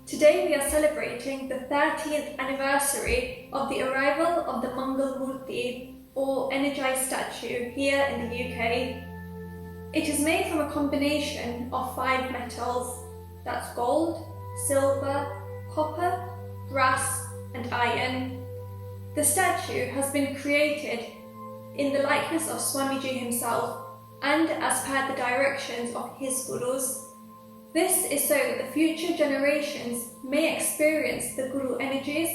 Today we are celebrating the 30th anniversary of the arrival of the Mangal Murti, or Energized statue, here in the UK. It is made from a combination of 5 metals, that's gold, silver, copper, brass and iron. The statue has been created in the likeness of Swamiji himself and as per the directions of his gurus. This is so that the future generations may experience the Guru energies,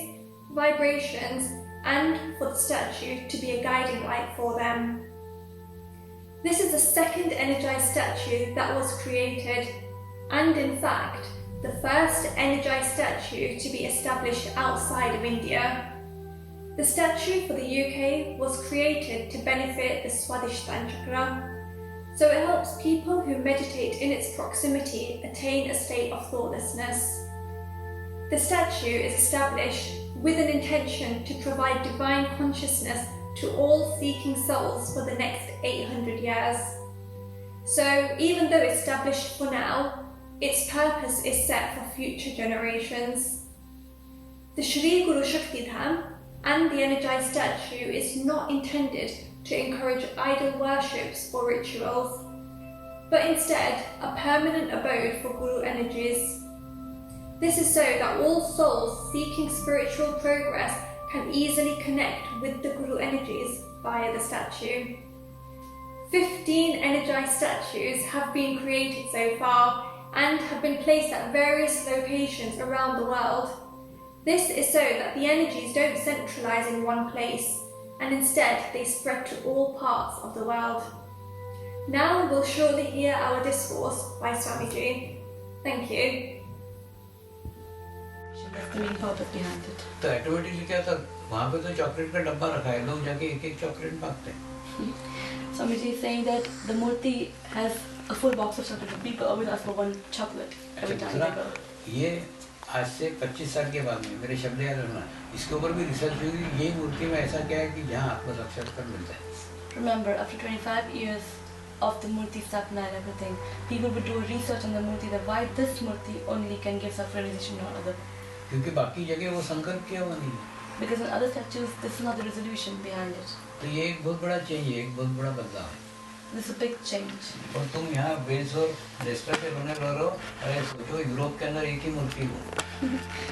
vibrations, and for the statue to be a guiding light for them. This is the second energized statue that was created, and in fact, the first energized statue to be established outside of India. The statue for the UK was created to benefit the Swadhisthana chakra, so it helps people who meditate in its proximity attain a state of thoughtlessness. The statue is established with an intention to provide divine consciousness to all seeking souls for the next 800 years. So even though established for now, its purpose is set for future generations. The Shri Guru Shakti Dham and the energized statue is not intended to encourage idol worships or rituals, but instead a permanent abode for Guru energies. This is so that all souls seeking spiritual progress can easily connect with the Guru energies via the statue. 15 energized statues have been created so far and have been placed at various locations around the world. This is so that the energies don't centralize in one place, and instead they spread to all parts of the world. Now we'll shortly hear our discourse by Swamiji. Thank you. That's the main purpose behind it. तो automatically क्या था, वहाँ पे तो chocolate का डब्बा रखा है, लोग जाके एक-एक चॉकलेट मांगते हैं. Swamiji is saying that the Murti has a full box of chocolate. People always ask for one chocolate every time they go. ये आज से 25 साल के बाद में मेरे शब्द याद रखना, इसके ऊपर भी रिसर्च हुई. ये मूर्ति में ऐसा क्या है कि जहाँ आत्म साक्षात्कार मिलता है. Remember, after 25 years of the Murti Sapna and everything, people would do research on the Murti that why this Murti only can give self-realization, not other. क्योंकि बाकी जगह वो संकल्प किया हुआ नहीं है. Because in other statues, this is not the resolution behind it. तो ये एक बहुत बड़ा चेंज है, एक बहुत बड़ा बदलाव है. This is a big change. और तुम यहाँ वेल्स और लेस्टर पे रोने लग रहे हो. अरे सोचो यूरोप के अंदर एक ही मूर्ति हो.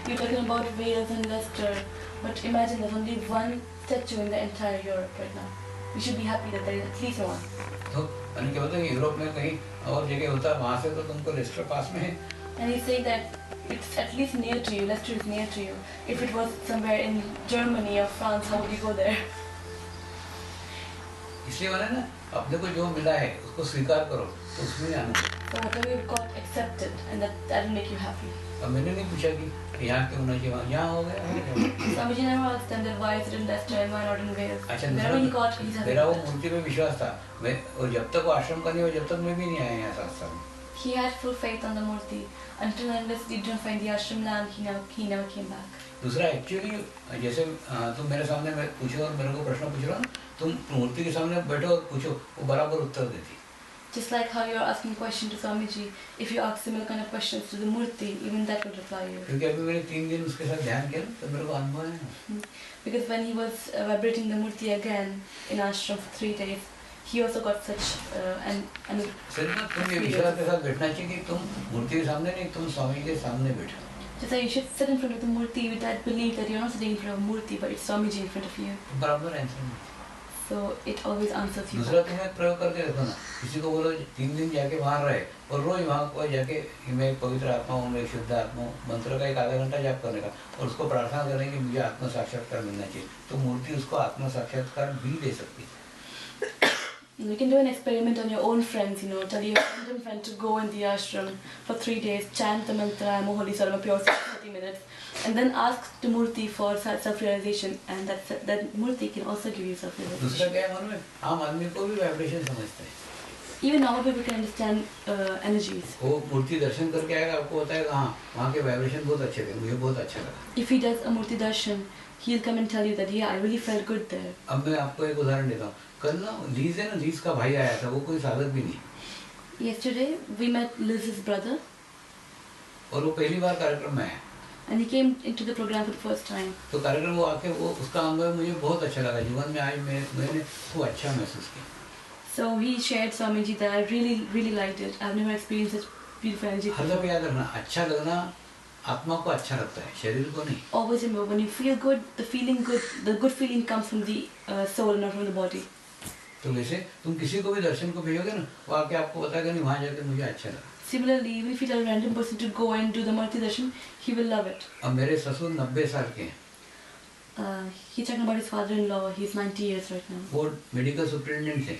You're talking about Wales and Leicester, but imagine there's only one statue in the entire Europe right now. We should be happy that there is at least one. तो यानी क्या होता है कि यूरोप में कहीं और जगह होता है, वहाँ से तो तुमको लेस्टर पास में है. And he's saying that it's at least near to you, Leicester is near to you. If it was somewhere in Germany or France, how would you go there? इसलिए मैंने ना अपने को जो मिला है उसको स्वीकार करो, तो उसमें आनंद. So whatever you got, accept it, and that will make you happy. अब मैंने नहीं पूछा कि यहाँ क्यों होना चाहिए, यहाँ हो गया. Swamiji never asked them that why is it in Leicester and why not in Wales. अच्छा, Wherever he got, he's happy. मेरा वो मूर्ति में विश्वास था. मैं और जब तक वो आश्रम का नहीं हो, जब तक मैं भी नहीं आया यहाँ साथ. He had full faith on the Murti until unless he didn't find the ashram land, he never came back. दूसरा एक्चुअली जैसे तुम मेरे सामने पूछो और मेरे को प्रश्न पूछ रहे हो, तुम मूर्ति के सामने बैठो और पूछो, वो बराबर उत्तर देती. Just like how you're asking question to Swamiji, if you ask similar kind of questions to the Murti, even that would reply you. क्योंकि अभी मैंने 3 दिन उसके साथ ध्यान किया, तो मेरे को अनुभव है. Because when he was vibrating the Murti again in ashram for 3 days, he also got such an sir ना तुम ये विश्वास के साथ बैठना चाहिए कि तुम मूर्ति के सामने नहीं, तुम स्वामी के सामने बैठो. Just like you should sit in front of the Murti with that belief that you're not sitting in front of Murti, but it's Swamiji in front of you. बराबर answer. So it always answers you. दूसरा तुम्हें प्रयोग करके देखो ना, किसी को बोलो 3 दिन जाके वहाँ रहे और रोज वहाँ को जाके मैं एक पवित्र आत्मा हूँ, मैं एक शुद्ध आत्मा हूँ, मंत्र का एक आधा घंटा जाप करने का और उसको प्रार्थना करने की मुझे आत्म साक्षात्कार मिलना चाहिए, तो मूर्ति उसको आत्म साक्षात्कार भी दे सकती है. You can do an experiment on your own friends, tell your random friend to go in the ashram for 3 days, chant the mantra, I'm a holy soul, I'm a pure soul, 30 minutes, and then ask the Murti for self-realization, and that Murti can also give you self-realization. दूसरा क्या है मन में, आम आदमी को भी vibration समझते हैं. Even normal people can understand energies. वो मूर्ति दर्शन करके आएगा, आपको बताएगा हाँ वहाँ के वाइब्रेशन बहुत अच्छे थे, मुझे बहुत अच्छा लगा. If he does a Murti darshan, he'll come and tell you that yeah, I really felt good there. अब मैं आपको एक उदाहरण देता हूँ. कल ना लीज है ना, लीज का भाई आया था, वो कोई साधक भी नहीं. Yesterday we met Liz's brother. और वो पहली बार कार्यक्रम में आया. And he came into the program for the first time. तो कार्यक्रम वो आके वो उसका अनुभव मुझे बहुत अच्छा लगा, जीवन में आज मैंने वो अच्छा महसूस किया. So he shared Swamiji that I really liked it. I've never experienced such beautiful energy. हर दफे याद रखना, अच्छा लगना आत्मा को अच्छा लगता है, शरीर को नहीं. Always remember, when you feel good, the good feeling comes from the soul, not from the body. तो वैसे तुम किसी को भी दर्शन को भेजोगे ना, वो आके आपको बताएगा नहीं वहाँ जाके मुझे अच्छा लगा. Similarly, even if you tell a random person to go and do the Murthy darshan, he will love it. अब मेरे ससुर 90 साल के हैं. He's talking about his father-in-law. He's 90 years right now. वो मेडिकल सुपरिटेंडेंट थे.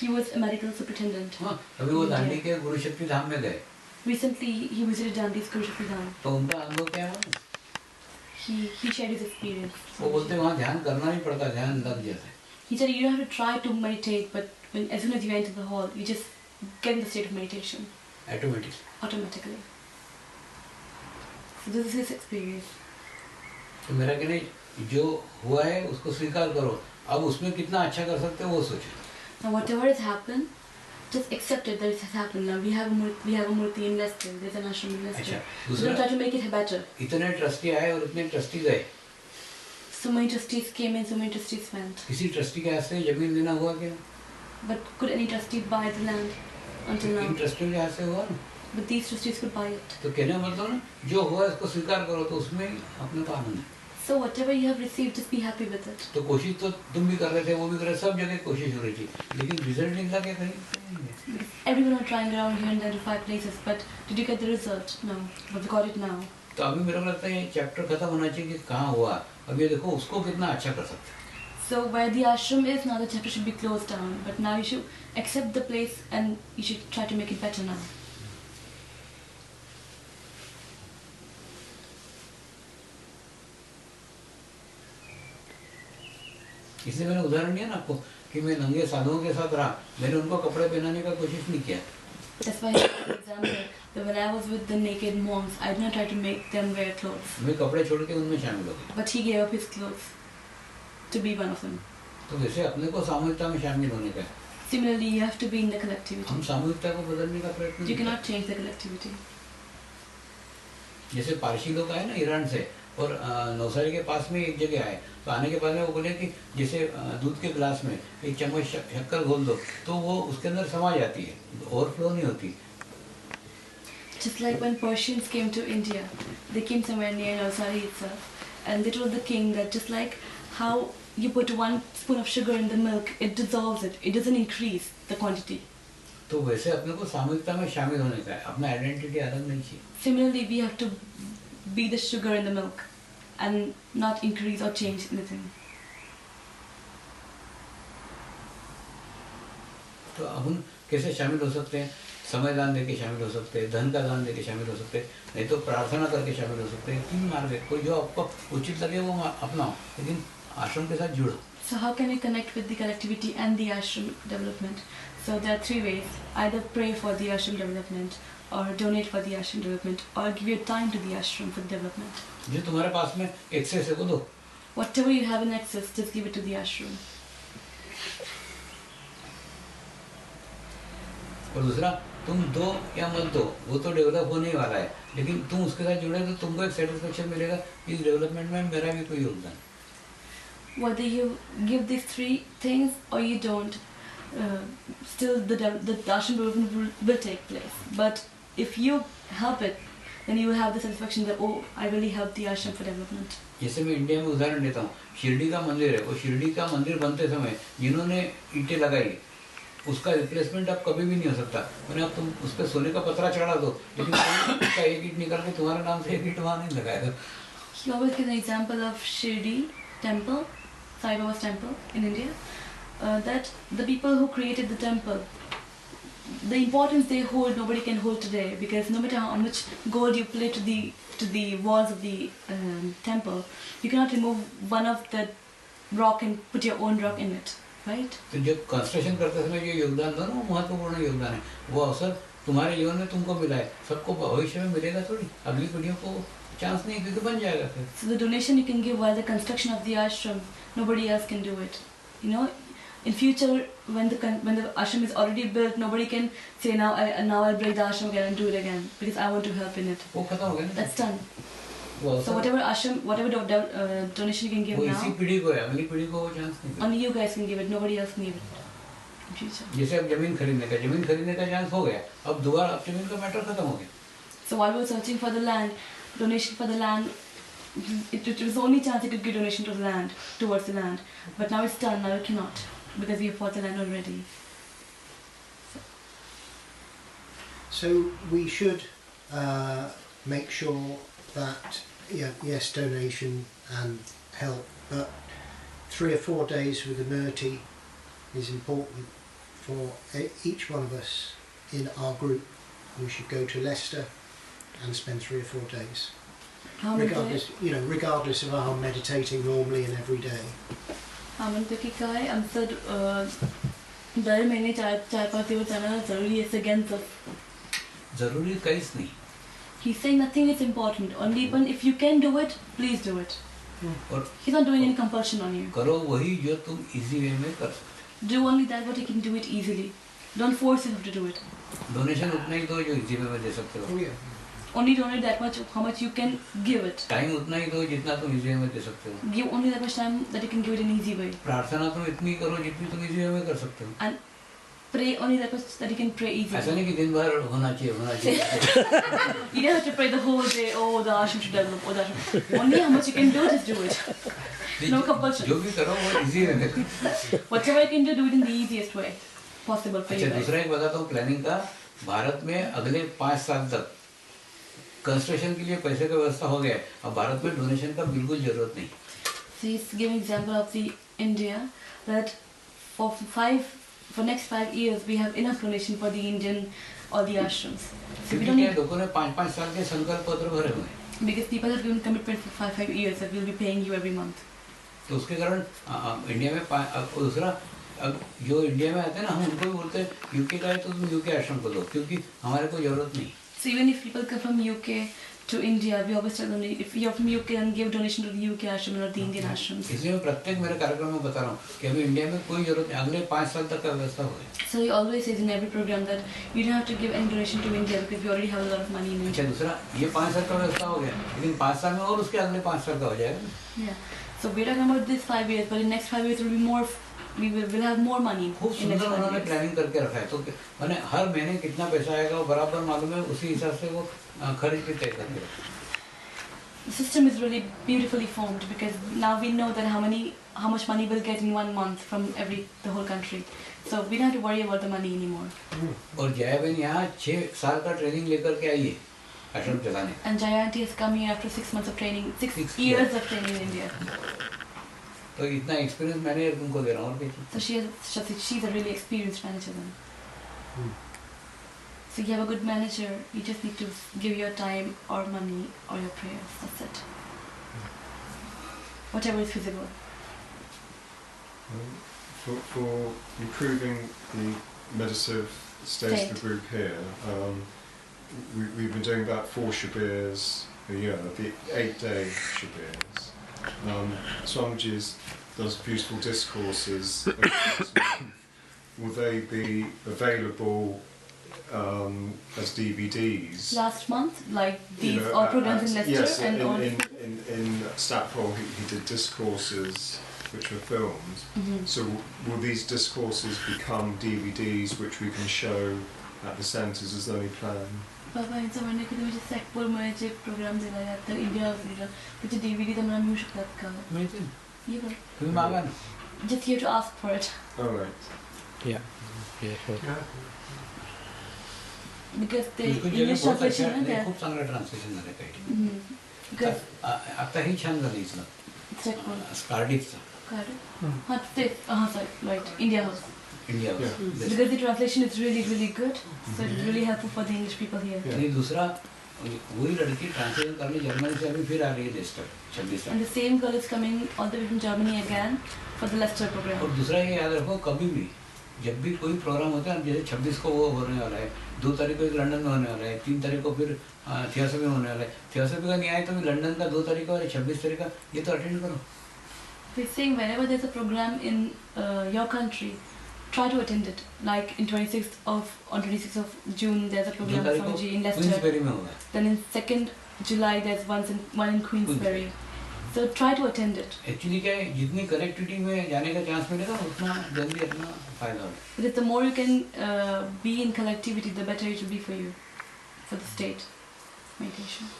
He was a medical superintendent. हाँ, अभी वो दांडी के गुरु शक्ति धाम में गए. Recently, he visited Dandi's Guru Shakti Dham. तो उनका अनुभव क्या है? He shared his experience. वो बोलते वहाँ ध्यान करना नहीं पड़ता, ध्यान लग जाता है. He said you don't have to try to meditate, but as soon as you enter the hall, you just get in the state of meditation. Automatically. So this is his experience. तो मेरा कहना है जो हुआ है उसको स्वीकार करो. अब उसमें कितना अच्छा कर सकते हो वो सोचो. Now whatever has happened, just accept it that it has happened. Now we have a Murti in Leicester. There's an ashram in Leicester. अच्छा, So don't try to make it better. इतने ट्रस्टी आए और इतने trustee गए. So many trustees came in, so many trustees went. किसी trustee के हाथ से जमीन देना हुआ क्या? But could any trustee buy the land until now? इन ट्रस्टियों के हाथ से हुआ ना. But these trustees could buy it. तो कहने का मतलब ना जो हुआ उसको स्वीकार करो, तो उसमें अपने को आनंद है. So whatever you have received, just be happy with it. तो कोशिश तो तुम भी कर रहे थे, वो भी कर रहे, सब जगह कोशिश हो रही थी, लेकिन रिजल्ट निकला क्या कहीं? Everyone are trying around here and there to 5 places, but did you get the result? No, but we got it now. तो अभी मेरे को लगता है ये चैप्टर खत्म होना चाहिए कि कहाँ हुआ. अब ये देखो उसको कितना अच्छा कर सकते हैं. So where the ashram is now, the chapter should be closed down. But now you should accept the place and you should try to make it better now. इसलिए मैंने उदाहरण दिया ना आपको कि मैं नंगे साधुओं के साथ रहा, मैंने उनको कपड़े पहनाने का कोशिश नहीं किया. That's why, for example, that when I was with the naked monks, I did not try to make them wear clothes. मैं कपड़े छोड़ के उनमें शामिल हो गया. But he gave up his clothes to be one of them. तो वैसे अपने को सामूहिकता में शामिल होने का है. Similarly, you have to be in the collectivity. हम सामूहिकता को बदलने का प्रयत्न You cannot change the collectivity. जैसे पारसी लोग आए ना ईरान से और नौसारी के पास में एक जगह आए, तो आने के बाद में वो बोले कि जैसे दूध के गिलास में एक चम्मच शक्कर घोल दो तो वो उसके अंदर समा जाती है, ओवरफ्लो नहीं होती. Just like when Persians came to India, they came somewhere near Navsari itself, and they told the king that just like how you put 1 spoon of sugar in the milk, it dissolves it. It doesn't increase the quantity. तो वैसे अपने को सामूहिकता में शामिल होने का है, अपना आइडेंटिटी अलग नहीं चाहिए. Similarly, we have to be the sugar in the milk and not increase or change anything. तो अपन कैसे शामिल हो सकते हैं? समय दान देके शामिल हो सकते हैं, धन का दान देके शामिल हो सकते हैं, नहीं तो प्रार्थना करके शामिल हो सकते हैं. 3 मार्ग है, कोई जो आपको उचित लगे वो अपनाओ, लेकिन आश्रम के साथ जुड़ो. So how can we connect with the collectivity and the ashram development? So there are 3 ways. Either pray for the ashram development, or donate for the ashram development, or give your time to the ashram for the development. जो तुम्हारे पास में access है वो दो. Whatever you have in excess, just give it to the ashram. और दूसरा, तुम दो या मत दो, वो तो डेवलप होने वाला है, लेकिन तुम उसके साथ जुड़े तो तुमको एक सेटिस्फेक्शन मिलेगा कि इस डेवलपमेंट में मेरा भी कोई योगदान. Whether you give these 3 things or you don't, still the ashram development will take place. But if you help it, then you will have the satisfaction that, oh, I really helped the ashram for development. जैसे मैं India में उदाहरण देता हूँ, शिरडी का मंदिर है, वो शिरडी का मंदिर बनते समय जिन्होंने ईंटें लगाई, उसका रिप्लेसमेंट अब कभी भी नहीं हो सकता. मैंने अब तुम उस पर सोने का पतरा चढ़ा दो, लेकिन उसका एक ईंट निकाल के तुम्हारे नाम से एक ईंट वहाँ नहीं लगाएगा. He always gives an example of Shirdi temple, Sai Baba's temple in India, that the people who created the temple, the importance they hold, nobody can hold today, because no matter how much gold you play to the walls of the temple, you cannot remove one of the rock and put your own rock in it, right? तो जब construction करते समय जो योगदान दो ना, वो महत्वपूर्ण योगदान है. वो अवसर तुम्हारे जीवन में तुमको मिला है, सबको भविष्य में मिलेगा थोड़ी, अगली पीढ़ियों को चांस नहीं, क्योंकि बन जाएगा फिर. So the donation you can give while the construction of the ashram, nobody else can do it. You know, in future when the ashram is already built, nobody can say now I'll break the ashram again and do it again because I want to help in it. वो खत्म हो गया ना. That's done. So whatever ashram, whatever donation you can give वो now, इसी पीढ़ी को है, अगली पीढ़ी को वो चांस नहीं only you guys can give it. Nobody else can give it in future. जैसे अब जमीन खरीदने का चांस हो गया, अब दोबारा अब जमीन का मैटर खत्म हो गया. So while we were searching for the land, donation for the land, it was the only chance you could give donation to the land, towards the land. But now it's done. Now you cannot because we have bought the land already. So we should make sure that, yes, donation and help, but 3 or 4 days with the Murti is important for each one of us in our group. We should go to Leicester and spend 3 or 4 days. How many days? Regardless of our meditating normally and every day. How many days? I'm said, दर महीने 4-5 दिवस जाना जरूरी है against us. जरूरी काहीच नाही. He's saying nothing is important. Only when if you can do it, please do it. और He's not doing any compulsion on you. करो वही जो तुम इजी वे में कर सकते. Do only that what you can do it easily. Don't force yourself to do it. Donation उतना ही दो जो इजी वे में दे सकते हो. Only donate that much, how much you can give it. Time उतना ही दो जितना तुम इजी वे में दे सकते हो. Give only that much time that you can give it in easy way. प्रार्थना तुम इतनी करो जितनी तुम इजी वे में कर सकते हो. And pray only that much that you can pray easily. ऐसा नहीं कि दिन भर होना चाहिए. You don't have to pray the whole day. Oh, the ashram should develop. Oh, the ashram. Only how much you can do, just do it. No compulsion. जो भी करो वो इजी वे में करो. Whatever you can do it in the easiest way possible for you. अच्छा, दूसरा एक बताता हूँ प्लानिंग का. भारत में अगले 5 साल तक कंस्ट्रक्शन के लिए पैसे का व्यवस्था हो गया है. अब भारत में डोनेशन का बिल्कुल जरूरत नहीं. So he's giving example of the India that for next 5 years we have enough donation for the Indian or the ashrams. So we don't need. लोगों ने 5-5 साल के संकल्प पत्र भरे हुए हैं. Because people have given commitment for 5 years that we'll be paying you every month. तो उसके कारण इंडिया में दूसरा जो इंडिया में आते हैं ना, हम उनको भी बोलते हैं यूके का है तो तुम यूके आश्रम को दो, क्योंकि हमारे को जरूरत नहीं. So even if people come from UK to India, we always tell them if you're from UK and give donation to the UK ashram and not the Indian ashrams. इसलिए मैं प्रत्येक मेरे कार्यक्रम में बता रहा हूँ कि अभी इंडिया में कोई जरूरत नहीं, अगले 5 साल तक का व्यवस्था हो गया. So he always says in every program that you don't have to give any donation to India because we already have a lot of money in India. अच्छा, दूसरा ये 5 साल का व्यवस्था हो गया, लेकिन 5 साल में और उसके अगले 5 साल का हो जाएगा. Yeah. So we're talking about this 5 years, but in next 5 years will be more. We'll have more money. खूब सुंदर उन्होंने प्लानिंग करके रखा है. तो मैंने हर महीने कितना पैसा आएगा वो बराबर मालूम है, उसी हिसाब से वो खर्च भी तय करके रखा है. The system is really beautifully formed because now we know that how much money we'll get in 1 month from the whole country. So we don't have to worry about the money anymore. और जया बहन यहाँ 6 साल का training लेकर के आई है आश्रम चलाने. And Jaya auntie has come here after 6 months of training, 6 years of training in India. तो इतना एक्सपीरियंस मैंने तुमको दे रहा हूँ. So she's a really experienced manager then. So you have a good manager, you just need to give your time or money or your prayers, that's it. Whatever is feasible. For improving the meditative state of the group here, we've been doing about 4 shibirs a year, the 8-day shibirs. Swamiji does beautiful discourses. Will they be available as DVDs? Last month, like these all programs in Leicester yes, and all. in Stackpole he did discourses which were filmed. So will these discourses become DVDs which we can show at the centres as the only plan? बाबा यांचा म्हणणं की तुम्ही जे सॅकपोल मध्ये जे programme दिला जातात India त्याचे DVD तर मला मिळू शकतात का? मिळतील. ये बघ. तुम्ही मागा ना. Just here to ask for it. All right. Yeah, sure. Because the English translation is there. खूप चांगलं ट्रान्सलेशन झालं काही. आता ही छान झाली इथलं. सॅकपोल. कार्डिफचं. कार्डिफ. हाँ ते sorry, right. India House. India. Because the translation is really good, so it's really helpful for the English people here. नहीं, दूसरा वही लड़की ट्रांसलेशन करने जर्मनी से अभी फिर आ रही है Lester 26 And the same girl is coming all the way from Germany again for the Leicester program. और दूसरा ये याद रखो, कभी भी जब भी कोई प्रोग्राम होता है, जैसे 26 को वो होने वाला है, 2 तारीख को एक लंदन में होने वाला है, 3 तारीख को फिर थियोसॉफी में होने वाला है. थियोसॉफी का नहीं आए तो लंदन का 2 तारीख का और 26 तारीख का ये तो अटेंड करो. We're saying whenever there's a program in your country, try to attend it. Like on 26th of June, there's a program from Swamiji in Leicester. Then in 2nd July there's one in Queensbury. So try to attend it. Actually क्या है, जितनी connectivity में जाने का chance मिलेगा उतना जल्दी अपना फायदा होगा. Because the more you can be in collectivity, the better it will be for you, for the state meditation.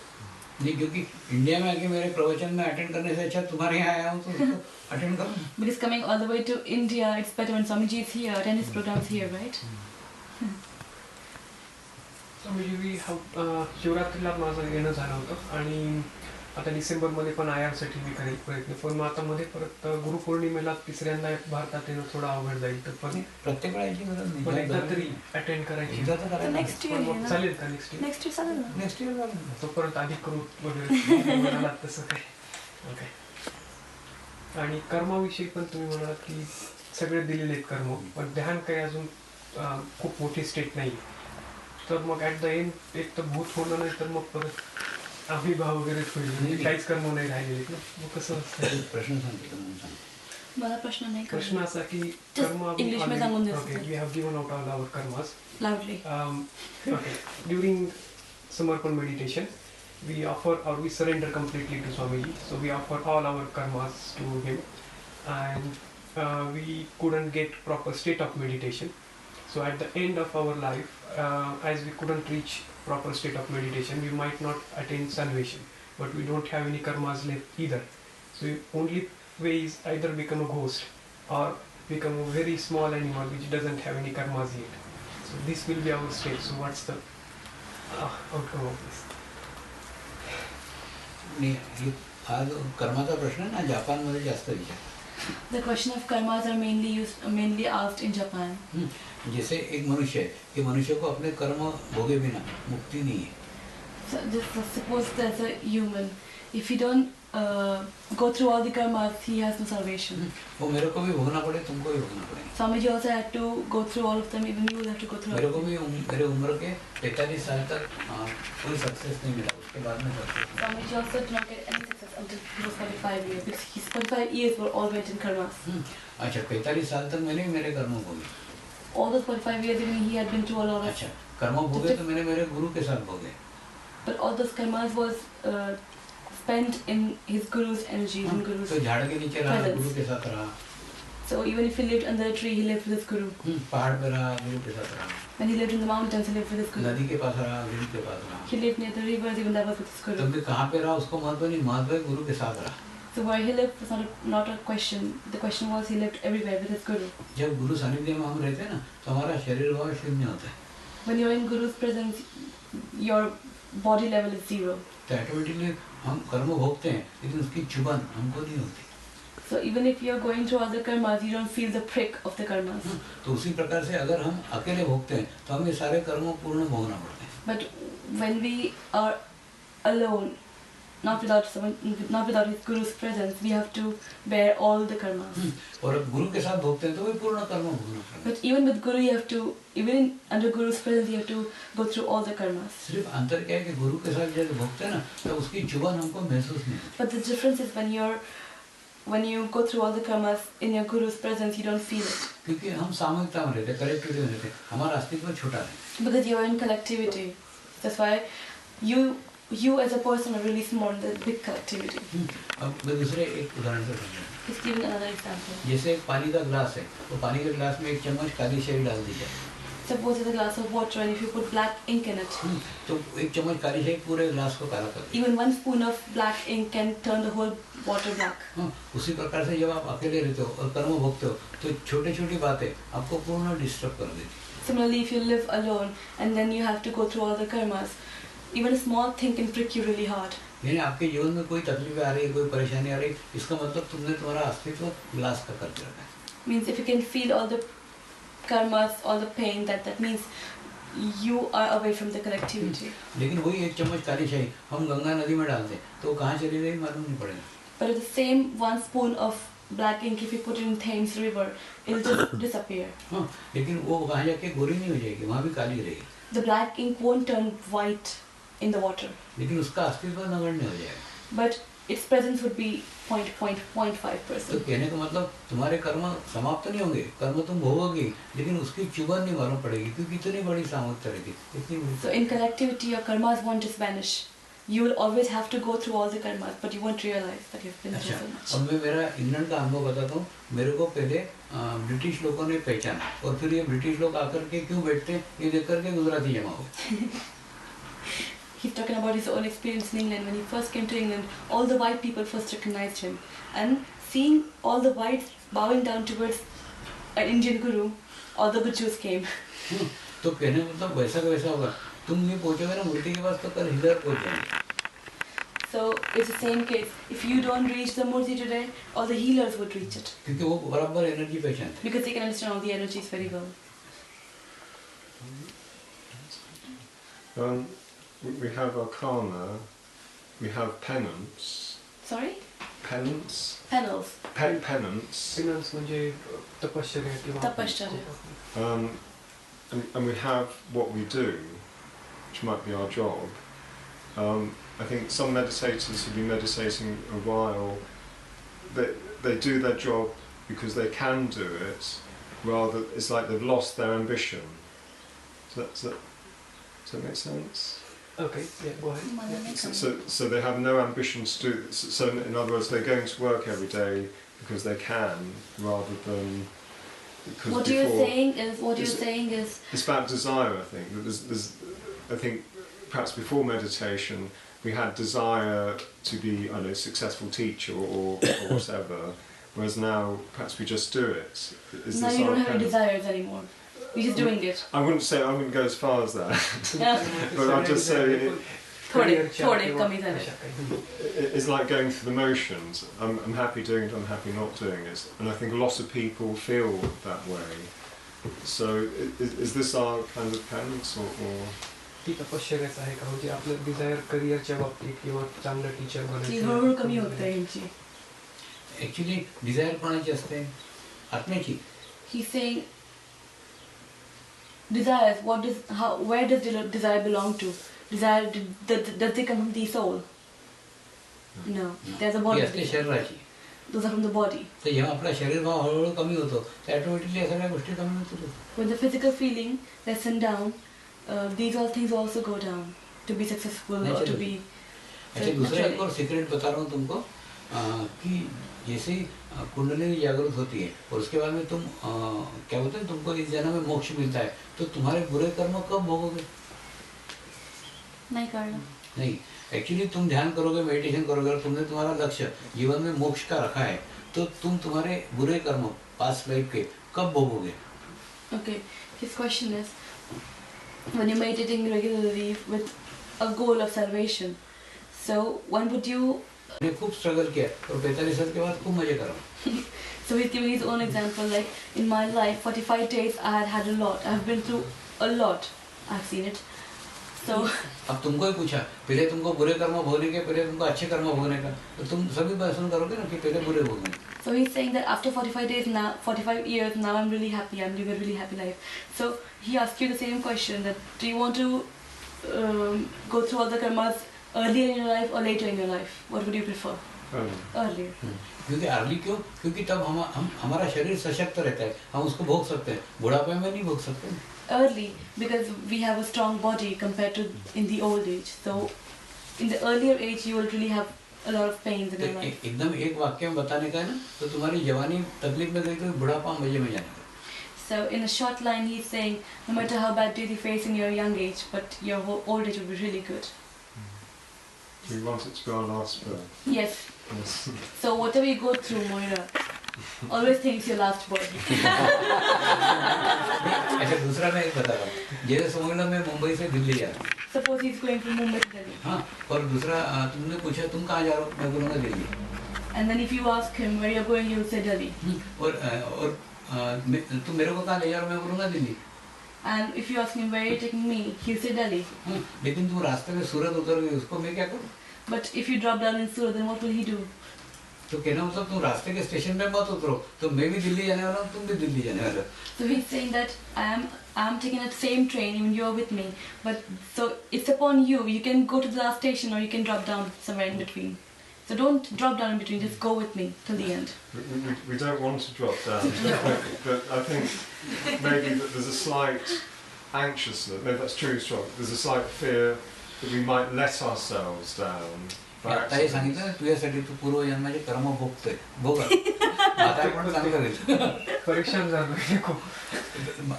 नहीं, क्योंकि इंडिया में आके मेरे प्रवचन में अटेंड करने से अच्छा तुम्हारे यहाँ आया हूँ तो उसको अटेंड करूँ. Because coming all the way to India, it's better when Swamiji is here, attend his programs here, right? स्वामीजी शिवरात्रीला माझं येणं झालं होतं आणि आता डिसेंबरमध्ये पण IR साठी मी करेल प्रयत्न, पण मग आता मध्ये परत गुरुपौर्णिमेला तिसऱ्यांदा भारतात येणं थोडं अवघड जाईल, तर पण प्रत्येक वेळेची गरज पण नाही. एकदा तरी अटेंड करायची. Next year, पण मग चालेल का नेक्स्ट इयर? Next year, चालेल ना. नेक्स्ट इयर झालं. तो परत अधिकृत वगैरे म्हणालात तसं काय? ओके. आणि कर्माविषयी पण तुम्ही म्हणालात की सगळे दिलेले आहेत कर्म, पण ध्यान काही अजून खूप मोठी स्टेट नाही, तर मग ॲट द एंड एक तर भूत होणं नाही तर मग परत अभिभाव वगैरे होईल, काहीच कर्म नाही राहिलेले ना, मग कसं असतं? प्रश्न सांगतो म्हणून सांग. मला प्रश्न नाही. प्रश्न असा की कर्म English में सांगून द्या. Okay, we have given out all our कर्मास. Loudly. Okay, during Samarpan meditation, we offer or we surrender completely to Swamiji. So we offer all our karmas to him, and we couldn't get proper state of meditation. So at the end of our life, as we couldn't reach proper state of meditation, we might not attain salvation, but we don't have any karmas left either. So the only way is either become a ghost or become a very small animal which doesn't have any karmas yet. So this will be our state. So what's the outcome of this? नाही, हा जो कर्माचा प्रश्न आहे ना, जपानमध्ये जास्त विचार. The question of karmas are mainly asked in Japan. जैसे एक मनुष्य है, कि मनुष्य को अपने कर्म भोगे बिना मुक्ति नहीं है. So just suppose there's a human. If you don't go through all the karmas, he has no salvation. वो मेरे को भी भोगना पड़े, तुमको भी भोगना पड़ेगा. Swamiji also had to go through all of them. Even you will have to go through. मेरे को भी मेरे उम्र के 45 साल तक कोई सक्सेस नहीं मिला, उसके बाद में success. Swamiji also did not get any success until he was 45 years. Because his 45 years were all went in karmas. अच्छा, 45 साल तक मैंने मेरे कर्म भोगे. All those 45 years, even he had been through a lot of. अच्छा, कर्म भोगे तो मैंने मेरे गुरु के साथ भोगे. But all those karmas was spent in his guru's energy, in guru's. तो झाड़ के नीचे रहा, presence. गुरु के साथ रहा. So even if he lived under a tree, he lived with his guru. पहाड़ पे रहा, गुरु के साथ रहा. When he lived in the mountains, he lived with his guru. नदी के पास रहा, गुरु के पास रहा. He lived near the rivers, even that was with his guru. तब भी कहाँ पे रहा उसको महत्व नहीं, महत्व है गुरु के साथ रहा. So where he lived was not a question. The question was he lived everywhere with his guru. जब गुरु सानिध्य में हम रहते हैं ना, तो हमारा शरीर भाव शून्य होता है. When you're in guru's presence, your body level is zero. तो ऑटोमेटिकली हम कर्म भोगते हैं, लेकिन उसकी चुभन हमको नहीं होती. So even if you're going through other karmas, you don't feel the prick of the karmas. तो उसी प्रकार से अगर हम अकेले भोगते हैं, तो हमें सारे कर्मों पूर्ण भोगना पड़ते हैं. But when we are alone, not without his guru's presence, we have to bear all the karmas. और अब गुरु के साथ भोगते हैं तो वही पूर्ण कर्म भोगना पड़ता है. But even with guru, you have to, under guru's presence, you have to go through all the karmas. सिर्फ अंतर क्या है कि गुरु के साथ जब भोगते हैं ना, तो उसकी चुभन हमको महसूस नहीं होती. But the difference is when you go through all the karmas in your guru's presence, you don't feel it. क्योंकि हम सामूहिकता में रहते हैं, कलेक्टिविटी में रहते हैं, हमारा अस्तित्व छोटा है. Because you are in collectivity. That's why you as a person are really small in the big collectivity. अब मैं दूसरे एक उदाहरण से समझूँ. Just giving another example. जैसे पानी का ग्लास है, तो पानी के ग्लास में एक चम्मच काली शाही डाल दी जाए. Suppose it's a glass of water and if you put black ink in it, तो एक चम्मच काली शाही पूरे ग्लास को काला कर देती है. even one spoon of black ink can turn the whole water black. उसी प्रकार से जब आप अकेले रहते हो और कर्म भोगते हो, तो छोटी छोटी बातें आपको पूर्ण डिस्टर्ब कर देती. Similarly, if you live alone and then you have to go through all the karmas, even a small thing can prick you really hard. यानी आपके जीवन में कोई तकलीफें आ रही है, कोई परेशानी आ रही है, इसका मतलब तुमने तुम्हारा अस्तित्व ग्लास का करके रखा है. Means if you can feel all the karmas, all the pain, that means you are away from the collectivity. लेकिन वही एक चम्मच काली शाही हम गंगा नदी में डाल दें, तो कहाँ चली गई मालूम नहीं पड़ेगा. But the same one spoon of black ink, if you put it in Thames River, it'll just disappear. हाँ, लेकिन वो वहाँ जाके गोरी नहीं हो जाएगी, वहाँ भी काली रहेगी. The black ink won't turn white in the water. लेकिन उसका अस्तित्व नगण्य हो जाएगा. But its presence would be 0.5%. तो कहने का मतलब तुम्हारे कर्म समाप्त नहीं होंगे, कर्म तुम भोगोगे, लेकिन उसकी चुभन नहीं मालूम पड़ेगी, क्योंकि इतनी बड़ी सामर्थ्य रहेगी, इतनी बड़ी. So in collectivity, your karmas won't just vanish. you will always have to go through all the karmas, but you won't realize that you've been through so much. अब मैं मेरा इंग्लैंड का अनुभव बताता हूँ. मेरे को पहले ब्रिटिश लोगों ने पहचाना और फिर ये ब्रिटिश लोग आकर के क्यों बैठते हैं ये देख करके गुजराती जमा हो. He's talking about his own experience in England. When he first came to England, all the white people first recognized him. And seeing all the whites bowing down towards an Indian guru, all the Jews came. तो कहने मतलब वैसा का वैसा होगा. तुम नहीं पहुँचोगे ना मूर्ति के पास तो कल हिलर पहुँच जाएंगे. So it's the same case. If you don't reach the Murthy today, all the healers would reach it. क्योंकि वो बराबर एनर्जी पहचानते हैं. Because they can understand all the energies very well. We have arcana, we have penance. Sorry? Penance? Panels. Penance. Penance म्हणजे तपश्चर्या किंवा Tapashcharya. And we have what we do, which might be our job. I think some meditators who've been meditating a while, they do their job because they can do it, rather it's like they've lost their ambition. Does that make sense? Okay, yeah, go ahead. So they have no ambition to do this. So in other words, they're going to work every day because they can, rather than because What you're saying is it's about desire. I think that I think perhaps before meditation we had desire to be a successful teacher or whatever, whereas now perhaps we just do it. now you don't have any desires anymore. You're just doing it. I wouldn't go as far as that. But I'll just say थोड़े कम ही जाने. it's like going through the motions. I'm happy doing it, I'm happy not doing it. And I think lots of people feel that way. So is this our kind of penance or ती तपश्चर्याच आहे का म्हणजे आपलं desire करिअरच्या बाबतीत किंवा चांगलं teacher ती हळूहळू कमी होत आहे यांची. ऍक्च्युली डिझायर कोणाची असते? आत्म्याची. He's saying desires. Where does desire belong to? Desire does they come from the soul? No, there's a body. असते शरीराची. Those are from the body. तर जेव्हा आपला शरीर भाव हळूहळू कमी होतो तर ऑटोमॅटिकली सगळ्या गोष्टी कमी होतात. When the physical feeling lessens down, these all things also go down to be successful or to be. अच्छा दूसरा एक और सीक्रेट बता रहा हूँ तुमको कि जैसे कुंडलिनी जागृत होती है और उसके बाद में तुम क्या बोलते हैं तुमको इस जन्म में मोक्ष मिलता है तो तुम्हारे बुरे कर्म कब भोगोगे? नहीं करना. नहीं, एक्चुअली तुम ध्यान करोगे, मेडिटेशन करोगे और तुमने तुम्हारा लक्ष्य जीवन में मोक्ष का रखा है तो तुम तुम्हारे बुरे कर्म पास्ट लाइफ के कब भोगोगे? Okay, his question is, when you're meditating regularly with a goal of salvation, so when would you? मैंने खूब स्ट्रगल किया और 45 साल के बाद खूब मजे कर रहा हूँ. So he's giving his own example. Like in my life, 45 days I had a lot. I've been through a lot. I've seen it. So. अब तुमको ही पूछा पहले तुमको बुरे कर्म भोगने के पहले तुमको अच्छे कर्म भोगने का तो तुम सभी पसंद करोगे ना कि पहले बुरे भोगने. So he's saying that after 45 days now, 45 years now, I'm really happy. I'm living a really happy life. So he asked you the same question: that do you want to go through all the karmas earlier in your life or later in your life? What would you prefer? Earlier. क्योंकि early क्यों? क्योंकि तब हमारा शरीर सशक्त रहता है, हम उसको भोग सकते हैं. बुढ़ापे में नहीं भोग सकते. Early because we have a strong body compared to in the old age. So in the earlier age you will really have a lot of pains in your life. एकदम एक वाक्य में बताने का है ना तो तुम्हारी जवानी तकलीफ में गई तो बुढ़ापा मजे में जाने का. So in a short line he's saying no matter how bad days you face in your young age, but your old age will be really good. do we want it to be our last birth? Yes. So whatever you go through, Moira, always think it's your last birth. अच्छा दूसरा मैं एक बता रहा हूँ. जैसे समझ लो मैं मुंबई से दिल्ली जा रहा हूँ. Suppose he's going from Mumbai to Delhi. हाँ और दूसरा तुमने पूछा तुम कहाँ जा रहे हो? मैं बोलूँगा Delhi. And then if you ask him where you're going, he'll say Delhi. और तुम मेरे को कहाँ ले जा रहे हो? मैं बोलूँगा Delhi. And if you ask him where you're taking me, he'll say Delhi. लेकिन तुम रास्ते में सूरत उतर गए उसको मैं क्या करूँ? But if you drop down in Surat, then what will he do? तो कहना मतलब तुम रास्ते के स्टेशन पे मत उतरो तो मैं भी दिल्ली जाने वाला हूँ तुम भी दिल्ली जाने वाले हो. So he's saying that I'm taking that same train even you're with me, but so it's upon you. You can go to the last station or you can drop down somewhere in between. So don't drop down in between. Just go with me till the end. We don't want to drop down, but I think maybe that there's a slight anxiousness. Maybe that's true. Strong. There's a slight fear that we might let ourselves down by आता हे accident. सांगितलं ना तुझ्यासाठी तू पूर्वजन्माचे कर्म भोगतोय भोग आता पण चांगलं होईल परीक्षा झालं नको.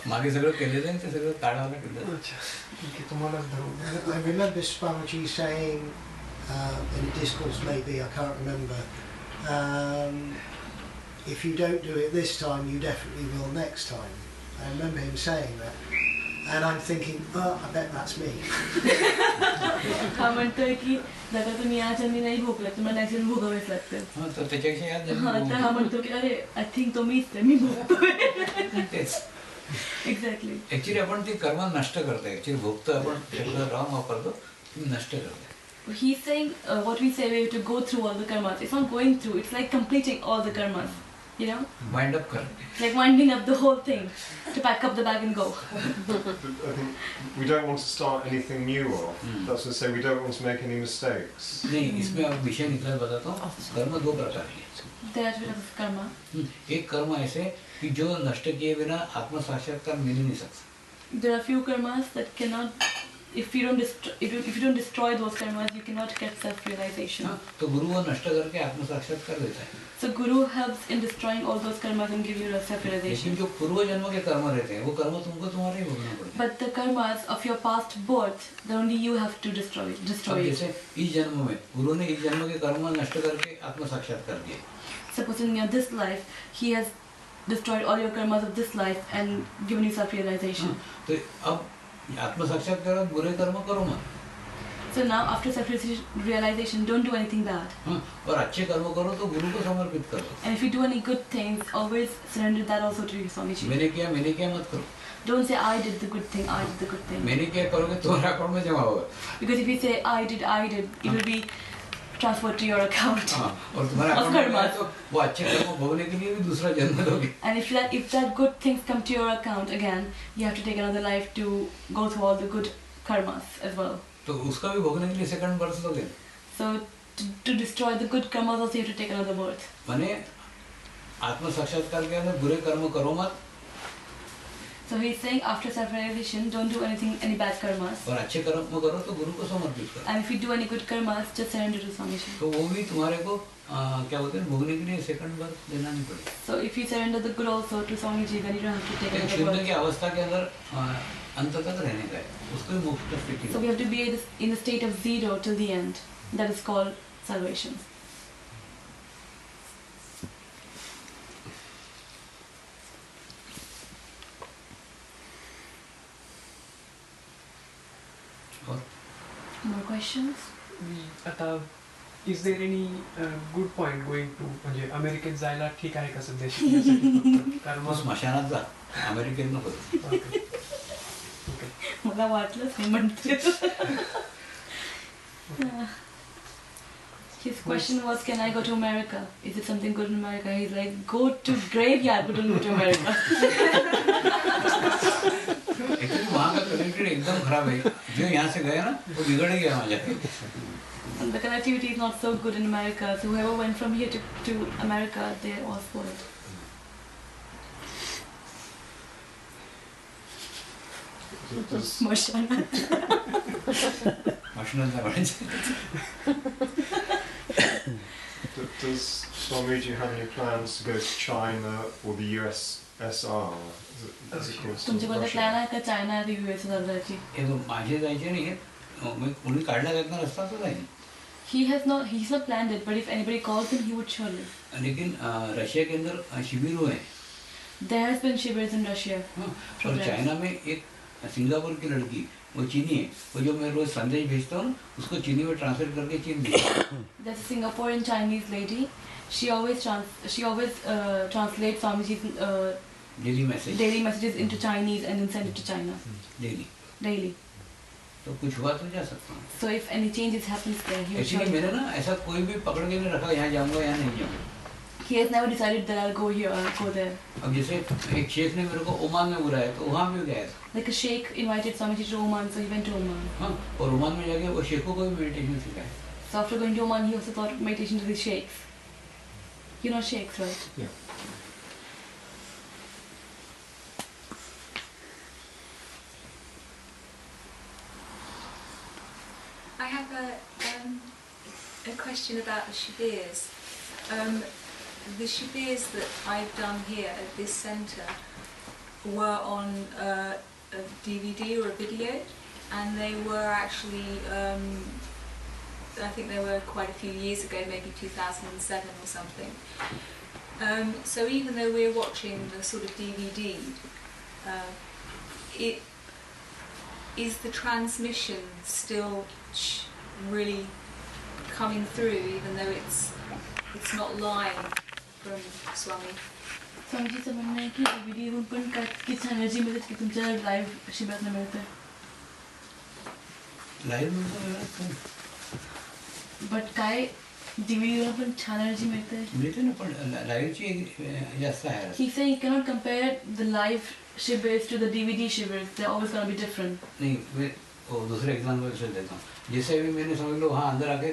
मागे सगळं केलेलं आहे ते सगळं काढावं लागेल. अच्छा ठीक आहे तुम्हालाच धरू. I remember Swamiji saying in a discourse, maybe I can't remember, if you don't do it this time, you definitely will next time. I remember him saying that, and I'm thinking, oh, I bet that's me. हा म्हणतोय की जर तुम्ही या जन्मी नाही भोगला तुम्हाला next जन्म भोगावेच लागतं. तर त्याच्यापेक्षा याद हा तर हा म्हणतो की अरे आय थिंक तो मीच आहे मी भोगतोय. तेच एक्झॅक्टली. ऍक्च्युली आपण ती कर्म नष्ट करतो. ऍक्च्युली भोगतो आपण शब्द रॉंग वापरतो ती नष्ट करतो. He's saying what we say we have to go through all the karmas. It's not going through, it's like completing all the karmas. You know? Wind up कर. Like winding up the whole thing to pack up the bag and go. I think we don't want to start anything new off. That's to say we don't want to make any mistakes. नहीं इसमें अब विषय निकला बताता हूँ. कर्म दो प्रकार के. There are two types of karma. एक कर्म ऐसे कि जो नष्ट किए बिना आत्म साक्षात्कार मिल ही नहीं सकता. There are few karmas that cannot, if you don't destroy those karmas, you cannot get self-realization. तो गुरु वो नष्ट करके आत्म साक्षात्कार देता है. So Guru helps in destroying all those karmas and give you a self-realization. लेकिन जो पूर्व जन्म के कर्म रहते हैं वो कर्म तुमको तुम्हारे ही भोगना पड़ता है. But the karmas of your past birth, then only you have to destroy अब it. जैसे इस जन्म में गुरु ने इस जन्म के कर्म नष्ट करके आत्म साक्षात्कार दिए. Suppose in your this life, he has destroyed all your karmas of this life and given you self-realization. तो अब आत्म साक्षात्कार बुरे कर्म करो मत. So now after self-realization, don't do anything bad. और अच्छे कर्म करो तो गुरु को समर्पित करो. And if you do any good things, always surrender that also to your Swamiji. मैंने किया मत करो. Don't say I did the good thing, I did the good thing. मैंने किया करोगे तुम्हारे अकाउंट में जमा होगा. Because if you say I did, it will be transferred to your account. और तुम्हारे अकाउंट में आए तो वो अच्छे कर्म भोगने के लिए भी दूसरा जन्म दोगे. And if that good things come to your account again, you have to take another life to go through all the good karmas as well. तो उसका भी भोगने के लिए सेकंड बर्थ दोगे. So to destroy the good karmas also you have to take another birth. माने आत्म साक्षात्कार के अंदर बुरे कर्म करो मत. So he's saying after self-realization, don't do any bad karmas. और अच्छे कर्म करो तो गुरु को समर्पित करो. And if you do any good karmas, just surrender to Swamiji. तो वो भी तुम्हारे को क्या बोलते हैं भोगने के लिए सेकंड बर्थ देना नहीं पड़ेगा. So if you surrender the good also to Swamiji, then you don't have to take एक another शून्य birth. की अवस्था के अंदर अंत तक रहने का है. उसको ही मोक्ष स्थिति. So we have to be in the state of zero till the end. That is called salvation. More questions? आता is there any good point going to म्हणजे अमेरिकेत जायला ठीक आहे का सध्या शिकण्यासाठी फक्त? कारण मग स्मशानात जा. अमेरिकेत नको. मला वाटलंच नाही म्हणते. His question was, can I go to America? Is it something good in America? He's like, go to graveyard, but don't go to America. Actually वहाँ का कनेक्टेड एकदम खराब है. जो यहाँ से गया ना वो बिगड़ गया वहाँ जाके. And the connectivity is not so good in America. So whoever went from here to America, they all spoiled. मशानात जायचं. Does Swamiji have any plans to go to China or the USSR? Is it called तुमचे कोणते Russia? Plan आहे का China ते US जायची? हे बघ, माझे जायचे नाही. मग कोणी काढला जात ना रस्ता तो जाईल. He's not planned it, but if anybody calls him, he would surely. लेकिन रशिया के अंदर शिविर हुए हैं. There has been shivers in Russia. और चाइना में एक सिंगापुर की लड़की वो चीनी है. वो जो मैं रोज संदेश भेजता हूँ उसको चीनी में ट्रांसलेट करके चीन भेजता हूँ. There's a Singaporean Chinese lady. She always translates Swamiji's daily messages into Chinese and then send it to China. Daily. तो कुछ हुआ तो जा सकता हूँ. So if any changes happens there, he will actually surely. मैंने ना ऐसा कोई भी पकड़ के नहीं रखा यहाँ जाऊँगा यहाँ नहीं जाऊँगा. He has never decided that I'll go here or go there. अब जैसे एक शेख ने मेरे को ओमान में बुलाया तो वहाँ भी गया था. Like a sheikh invited Swamiji to Oman, so he went to Oman. हाँ, और ओमान में जाके वो शेखों को भी मेडिटेशन सिखाया. So after going to Oman, he also taught meditation to the sheikhs. You know sheikhs, right? Yeah. question about the shibirs. The shibirs that I've done here at this centre were on a DVD or a video, and they were actually, I think they were quite a few years ago, maybe 2007 or something. So even though we're watching the sort of DVD, is the transmission still really coming through, even though it's not live from Swami? स्वामीजी से म्हणणं आहे की डीव्हीडीवरून पण किती energy मिळते की तुमच्या live शिबिरात मिळते. लाईव्ह बट काय डीव्हीडीवरून पण छान एनर्जी मिळते ना, पण लाईव्हची जास्त आहे. He said you cannot compare the live shibers to the DVD shibers. They're always going to be different. नहीं, मैं दूसरे एग्जाम्पल से देता हूँ. जैसे अभी मैंने समझ लो वहाँ अंदर आके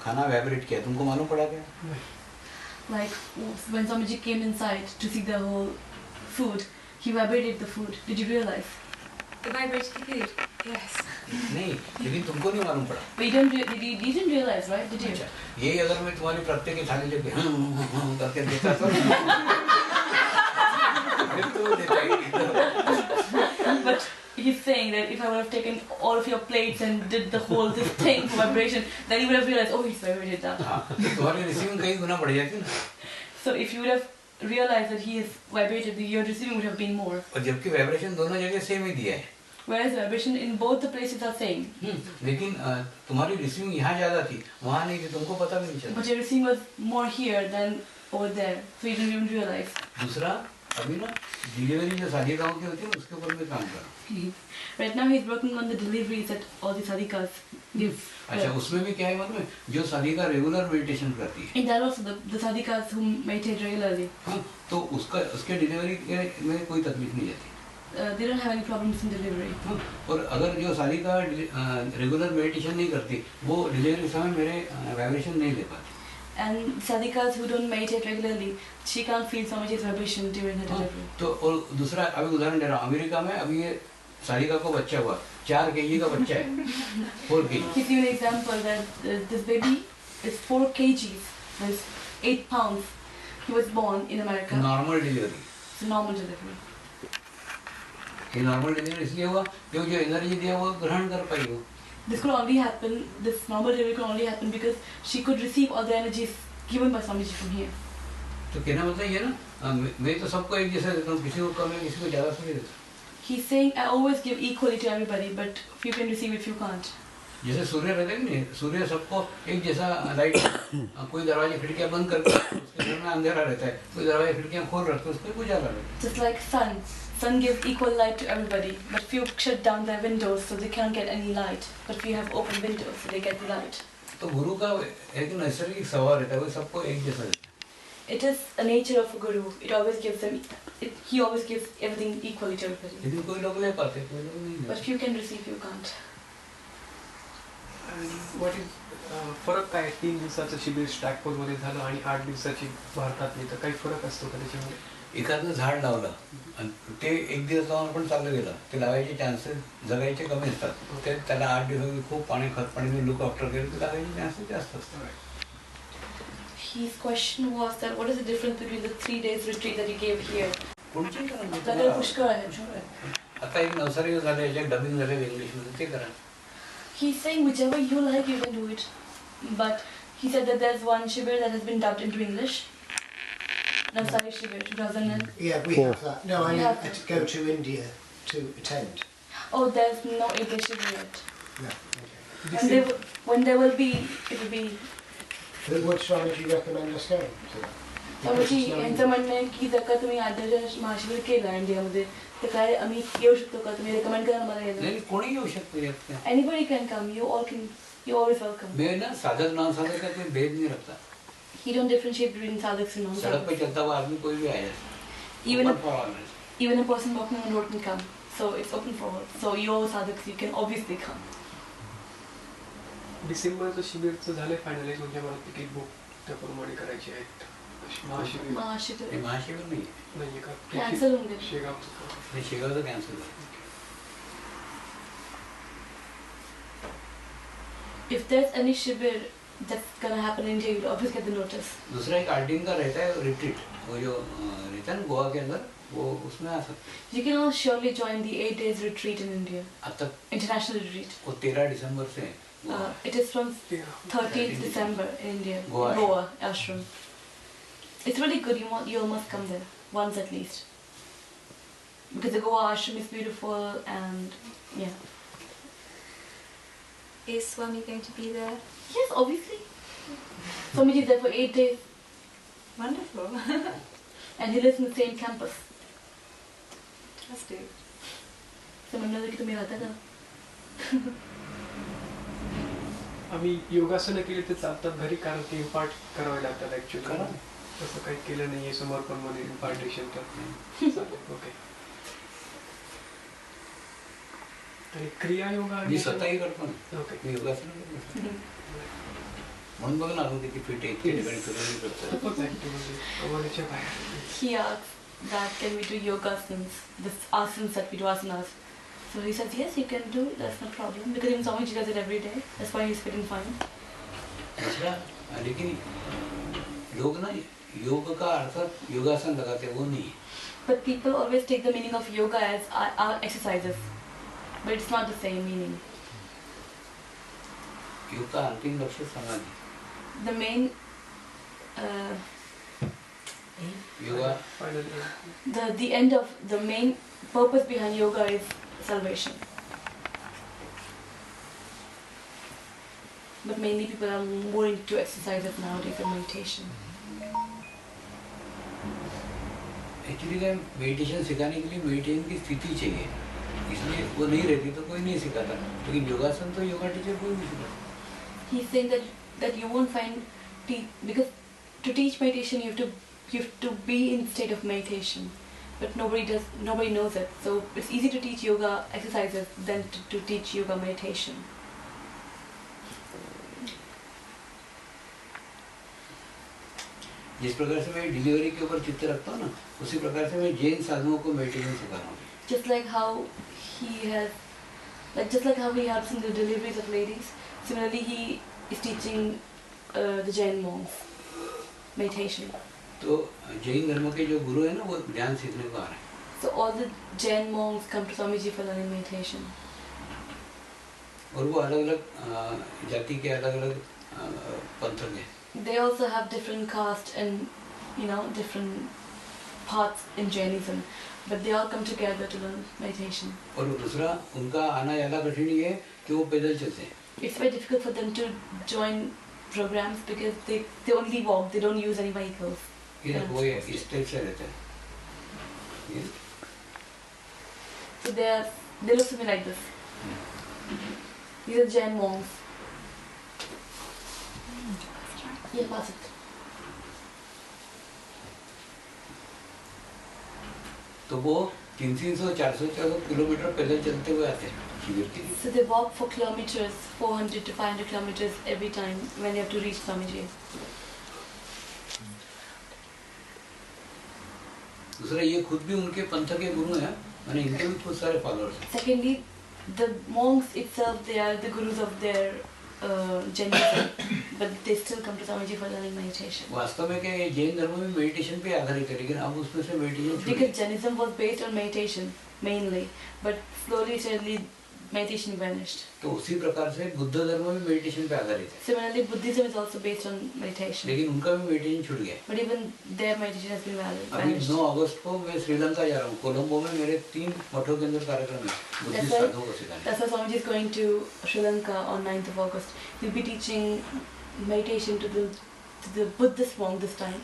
खाना वाइब्रेट किया, तुमको मालूम पड़ा क्या? Like when Swamiji came inside to see the whole food, he vibrated the food. Did you realize? The vibrated the food? Yes. नहीं, लेकिन तुमको नहीं मालूम पड़ा. But you didn't realize, right? Did you? अच्छा, यही अगर मैं तुम्हारी प्रत्येक थाली लेके करके देता तो But he's saying that if I would have taken all of your plates and did the whole this thing for vibration, then you would have realized, oh, he's vibrated that. तुम्हारी रिसीविंग कई गुना बढ़ जाती ना. So if you would have realized that he is vibrated, your receiving would have been more. और जबकि vibration दोनों जगह same ही दिया है. Whereas vibration in both the places are same. लेकिन तुम्हारी रिसीविंग यहाँ ज़्यादा थी, वहाँ नहीं थी, तुमको पता भी नहीं चला. But your receiving was more here than over there, so you didn't even realize. दूसरा, अभी ना डिलीवरी जो साधिकाओं की होती है उसके ऊपर मैं काम कर रहा हूँ. Right now he's working on the deliveries that all the sadhikas give. अच्छा, उसमें भी क्या है मालूम है, जो साधिका रेगुलर मेडिटेशन करती है. In that also the sadhikas who meditate regularly. हाँ, तो उसके डिलीवरी में कोई तकलीफ नहीं जाती. They don't have any problems in delivery. और अगर जो साधिका रेगुलर मेडिटेशन नहीं करती, वो डिलीवरी समय मेरे वाइब्रेशन नहीं ले पाती. And sadhikas who don't meditate regularly, she can't feel Swamiji's vibration during her delivery. तो और दूसरा अभी उदाहरण दे रहा हूँ, अमेरिका में अभी ये साधिका को बच्चा हुआ, 4 kg का बच्चा है, 4 kg. Give you an example that this baby is 4 kgs, that's 8 pounds. He was born in America. Normal delivery. It's a normal delivery. ये नॉर्मल डिलीवरी इसलिए हुआ क्योंकि जो एनर्जी दिया वो ग्रहण कर पाई वो. This could only happen, this normal delivery could only happen because she could receive all the energies given by Swamiji from here. तो कहना मतलब ये ना, मैं तो सबको एक जैसा देता हूँ, किसी को कम है, किसी को ज़्यादा थोड़ी देता. He's saying I always give equally to everybody, but few can receive it, few can't. जैसे सूर्य रहते हैं नहीं, सूर्य सबको एक जैसा लाइट, कोई दरवाजे खिड़कियाँ बंद करके उसके घर में अंधेरा रहता है, कोई दरवाजे खिड़कियाँ खोल रखते हैं उसको उजाला रहता है. Just like sun gives equal light to everybody, but few shut down their windows so they can't get any light, but few have open windows so they get the light. तो गुरु का एक नैसर्गिक स्वभाव रहता है, वो सबको एक जैसा देता है. It is a nature of a guru. It always gives them. He always gives everything equally to everybody. लेकिन कोई लोग ले पाते, कोई लोग नहीं. But few can receive, few can't. And what is फरक काय 3 दिवसाचं शिबिर स्टॅकपोलमध्ये झालं आणि 8 दिवसाची भारतातली, तर काही फरक असतो का त्याच्यामध्ये? एखादं झाड लावलं आणि ते एक दिवस लावून आपण चाललं गेलं, ते लावायचे चान्सेस जगायचे कमी असतात. ते त्याला 8 दिवसांनी खूप खत पाणी लुक आफ्टर केलं तर लागायचे चान्सेस जास्त असतात. His question was that what is the difference between the 3 days retreat that you gave here? पुढचे त्याला पुष्कळ आहे. आता एक नवसारी झाले, याच्या डबिंग झाले इंग्लिशमध्ये, ते करा. He's saying whichever you like, you can do it. But he said that there's one shibir that has been dubbed into English. Navsari Shibir 2000. Yeah, we have that. No, I need to go to India to attend. Oh, there's no English shibir yet. No, okay. And when there will be, it will be. But would Swamiji recommend us going to that? Swamiji, यांचं म्हणणं आहे की जर का तुम्ही आद्याच्या महाशिबिर केलं इंडियामध्ये तर काय आम्ही येऊ शकतो का? तुम्ही रेकमेंड करा मला यायला. नाही, कोणी येऊ शकतो यात. Anybody can come. You always welcome. मैं ना साधक नॉन साधक का कोई भेद नहीं रखता. He don't differentiate between sadhaks and सड़क non-sadhaks. पे चलता हुआ आदमी कोई भी आया. Even a person walking on the road can come. So it's open for all. So you all sadhaks, you can obviously come. डिसेंबरचं शिबिरचं झालंय फायनलाइज, म्हणजे मला तिकीट बुक त्याप्रमाणे करायची आहेत. महाशिबिर महाशिबिर नाही नाहीये का? Cancel होऊन गेलं. शेगावचं शेगावचं कॅन्सल झालं. If there's any shibir that's gonna happen in India, you'll always get the notice. दूसरा एक 8 दिन का रहता है रिट्रीट, वो जो रहता है ना गोवा के अंदर, वो उसमें आ सकते You can all surely join the 8 days retreat in India, अब तक international retreat. वो 13 दिसंबर से है It is from 13th December in India, Goa. Goa Ashram. It's really good, you all must come there, once at least. Because the Goa Ashram is beautiful and yeah. Is Swami going to be there? Yes, obviously. Swamiji is there for 8 days Wonderful. and he lives in the same campus. Fantastic. So म्हणलं की तुम्ही राहता का? आम्ही योगासनं केली तर चालतात घरी, कारण ते इम्पार्ट करावे लागतात ऍक्च्युली. तसं काही केलं नाहीये समर्पण मध्ये इम्पार्टेशन तर चालेल. ओके. आणि क्रिया योगा मी स्वतःही करतो ना. ओके. मी योगासन करतो म्हणून बघ ना अजून किती फिट आहे, किती ठिकाणी फिरवली करतो. खूपच ऍक्टिव्ह आम्हाच्या बाहेर. He asked that can we do yogasanas, the asanas that we do asanas. So he says yes, you can do it, that's no problem. Because even Swamiji does it every day, that's why he's feeling fine. दूसरा लेकिन लोग ना योग का अर्थ योगासन लगाते हैं, वो नहीं है. But people always take the meaning of yoga as exercises, but it's not the same meaning. योग का अंतिम लक्ष्य समाधि. The main yoga finally the end of the main purpose behind yoga is salvation. But mainly people are more into exercises nowadays and meditation. Actually क्या meditation सिखाने के लिए meditation की स्थिति चाहिए, इसलिए वो नहीं रहती तो कोई नहीं सिखाता. लेकिन योगासन तो योगा टीचर कोई नहीं सिखाता. He's saying that you won't find because to teach meditation you have to be in state of meditation, but nobody knows it. So it's easy to teach yoga exercises than to teach yoga meditation. जिस प्रकार से मैं delivery के ऊपर चित्त रखता हूँ ना, उसी प्रकार से मैं जैन साधुओं को मेडिटेशन सिखा रहा हूँ. Just like how he helps in the deliveries of ladies, similarly he is teaching the Jain monks meditation. तो जैन धर्म के जो गुरु है ना, वो ध्यान सीखने को आ रहे हैं. So all the Jain monks come to Swamiji for learning meditation. और वो अलग अलग जाति के अलग अलग पंथ के. They also have different caste and different paths in Jainism, but they all come together to learn meditation. और दूसरा उनका आना ज़्यादा कठिन ये है कि वो पैदल चलते हैं. It's very difficult for them to join programs because they only walk, they don't use any vehicles. ये वो इस टाइप से रहते हैं. So they look something like this. These are Jain monks. Yeah, pass it. तो वो 300-400 kilometre पैदल चलते हुए आते हैं शिविर के लिए. So they walk for kilometers, 400 to 500 kilometers every time when you have to reach Swamiji. दूसरा ये खुद भी उनके पंथ के गुरु हैं, माने इनके भी बहुत सारे फॉलोअर्स हैं. Secondly, the monks itself, they are the gurus of their Jainism, but they still come to Swamiji for learning meditation. वास्तव में क्या ये जैन धर्म में मेडिटेशन पे आधारित है, लेकिन अब उसमें से meditation Because Jainism was based on meditation mainly, but slowly meditation vanished. तो उसी प्रकार से बुद्ध धर्म में मेडिटेशन पे आधारित है. Similarly, Buddhism is also based on meditation, लेकिन उनका भी मेडिटेशन छूट गया. but even their meditation has been अभी vanished. 9 अगस्त को मैं श्रीलंका जा रहा हूँ. कोलंबो में मेरे 3 मठों के अंदर कार्यक्रम है बुद्धिस्ट साधुओं को सिखाने. That's why Swamiji is going to Sri Lanka on 9th of August. He'll be teaching meditation to the Buddhist monks this time.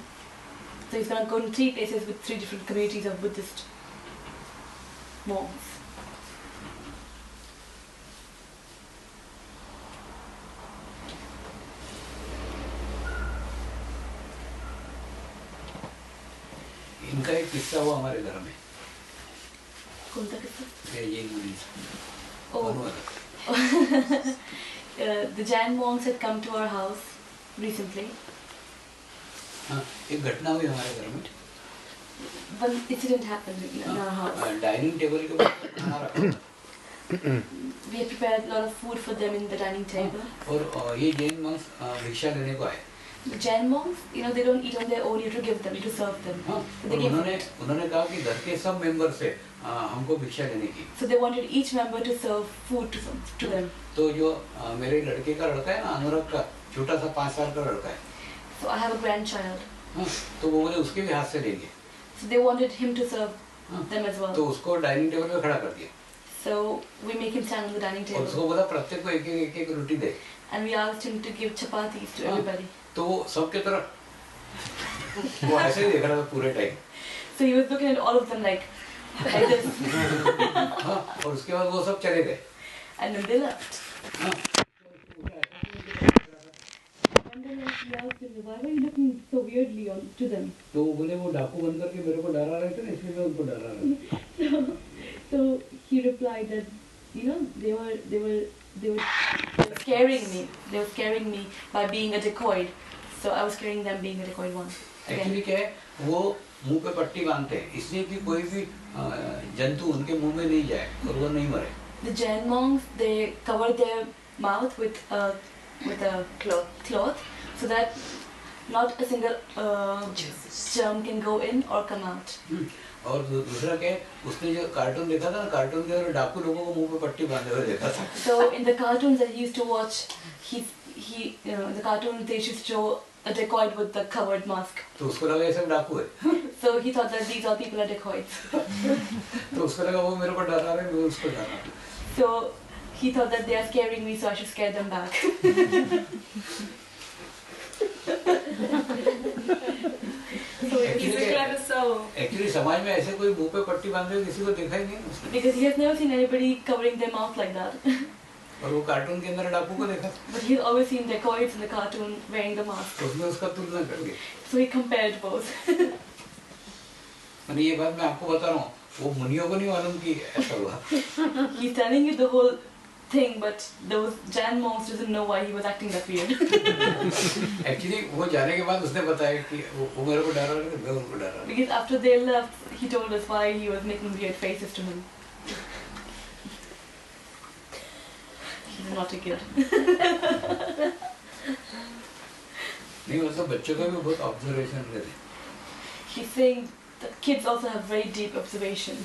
So he's going to go to 3 places with 3 different communities of Buddhist monks. इनका एक किस्सा हुआ हमारे घर में. कौन सा किस्सा? जैन मुनि. Oh. The Jain monks had come to our house recently. हाँ, एक घटना हुई हमारे घर में. One incident happened in our house. Dining table के ऊपर खाना रखा था. We have prepared a lot of food for them in the dining table. और ये जैन monks भिक्षा लेने को आए. The Jain monks, you know, they don't eat on their own. You have to give them, you have to serve them. हाँ. So और they gave. उन्होंने कहा कि घर के सब मेंबर से हमको भिक्षा लेने की. So they wanted each member to serve food to them. तो जो मेरे लड़के का लड़का है ना, अनुराग का छोटा सा 5 साल का लड़का है. So I have a grandchild. हाँ. तो वो बोले उसके भी हाथ से लेंगे. So they wanted him to serve them as well. तो उसको डाइनिंग टेबल पे खड़ा कर दिया. So we make him stand on the dining और table. उसको बोला प्रत्येक को एक रोटी दे. And we asked him to give chapatis to everybody. तो वो सबके तरफ वो ऐसे ही देख रहा था पूरे time. So he was looking at all of them like this. हाँ. और उसके बाद वो सब चले गए. And then they left. हाँ. And then we asked him, why were you looking so weirdly to them? तो वो बोले वो डाकू बन करके मेरे को डरा रहे थे ना, इसलिए मैं उनको डरा रहा था. So he replied that, you know, they were scaring me. They were scaring me by being a decoy. So I was scaring them being a decoy one. Actually क्या है, वो मुंह पे पट्टी बांधते हैं इसलिए कि कोई भी जंतु उनके मुंह में नहीं जाए और वो नहीं मरे. The Jain monks, they cover their mouth with a cloth so that not a single germ can go in or come out. और दूसरा क्या है, उसने जो कार्टून देखा था ना, कार्टून के अंदर डाकू लोगों को मुंह पे पट्टी बांधे हुए देखा था. So in the cartoons that he used to watch, the cartoons they used to show a decoy with the covered mask. तो उसको लगा ये सब डाकू है. So he thought that these all people are decoys. तो उसको लगा वो मेरे को डरा रहे हैं, मैं उसको डरा रहा हूँ. So he thought that they are scaring me, so I should scare them back. So he's a clever soul. Actually समाज में ऐसे कोई मुंह पे पट्टी बांधे हुए किसी को देखा ही नहीं है उसने. Because he has never seen anybody covering their mouth like that. और वो कार्टून के अंदर डाकू को देखा. But he's always seen decoys in the cartoon wearing the mask. तो उसने उसका तुलना कर दिया. So he compared both. मैंने ये बात मैं आपको बता रहा हूँ, वो मुनियों को नहीं मालूम कि ऐसा हुआ. He's telling you the whole thing, but those Jain monks doesn't know why he was acting that weird. Actually वो जाने के बाद उसने बताया कि वो मेरे को डरा रहा था, मैं उनको डरा. Because after they left, he told us why he was making weird faces to him. He's not a kid. नहीं, मतलब बच्चों का भी बहुत ऑब्जर्वेशन रहते. He's saying that kids also have very deep observation.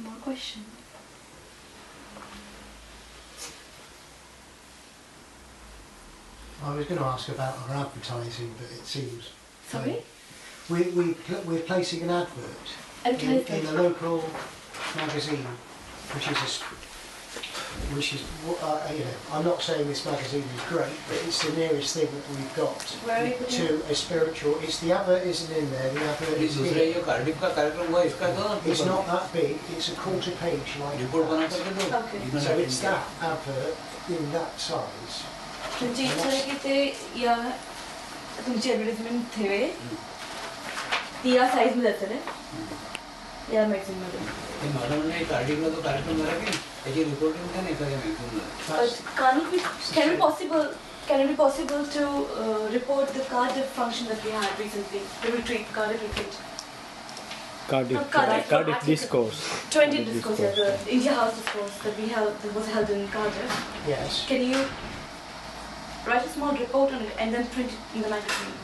More questions? I was going to ask about our advertising, but it seems... Sorry? We're placing an advert in a local magazine, which is I'm not saying this magazine is great, but it's the nearest thing that we've got to a spiritual. It's the advert isn't in there. The advert is here. It's not that big. It's a quarter page like that. Okay. So it's that advert in that size. तुमची इच्छा आहे की ते या तुमची advertisement ठेवे ती या size मध्ये असेल या मॅगझिन मध्ये. माझा म्हणणं आहे कार्डिकला तो कार्यक्रम झाला की त्याची रिपोर्टिंग द्या ना एखाद्या मॅगझिनला. Can it be possible to report the Cardiff function that we had recently, the retreat, Cardiff retreat? Cardiff Discourse. 20th Discourse, yeah, the India House Discourse that was held in Cardiff. Yes. Can you write a small report on it and then print it in the magazine?